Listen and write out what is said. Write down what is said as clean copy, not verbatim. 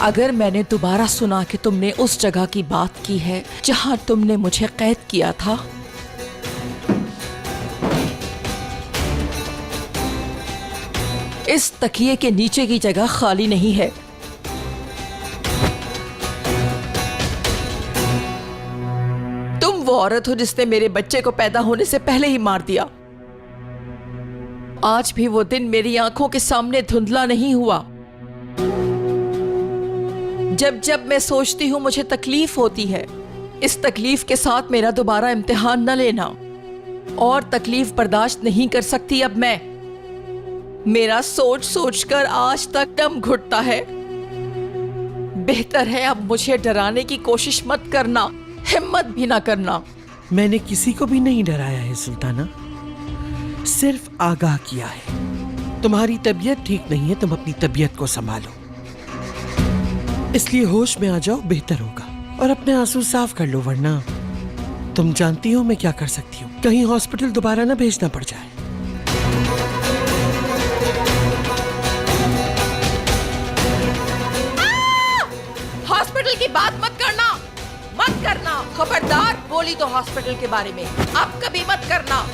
अगर मैंने दोबारा सुना कि तुमने उस जगह की बात की है जहां तुमने मुझे कैद किया था, इस तकिए के नीचे की जगह खाली नहीं है। तुम वो औरत हो जिसने मेरे बच्चे को पैदा होने से पहले ही मार दिया। आज भी वो दिन मेरी आंखों के सामने धुंधला नहीं हुआ। जब जब मैं सोचती हूं मुझे तकलीफ होती है, इस तकलीफ के साथ मेरा दोबारा इम्तिहान न लेना। और तकलीफ बर्दाश्त नहीं कर सकती अब मैं। मेरा सोच सोचकर आज तक दम घुटता है। बेहतर है अब मुझे डराने की कोशिश मत करना, हिम्मत भी ना करना। मैंने किसी को भी नहीं डराया है सुल्ताना, सिर्फ आगाह किया है। तुम्हारी तबीयत ठीक नहीं है, तुम अपनी तबीयत को संभालो, इसलिए होश में आ जाओ, बेहतर होगा। और अपने आंसू साफ कर लो, वरना तुम जानती हो मैं क्या कर सकती हूँ। कहीं हॉस्पिटल दोबारा ना भेजना पड़ जाए। हॉस्पिटल की बात मत करना, मत करना। खबरदार बोली तो हॉस्पिटल के बारे में अब कभी मत करना।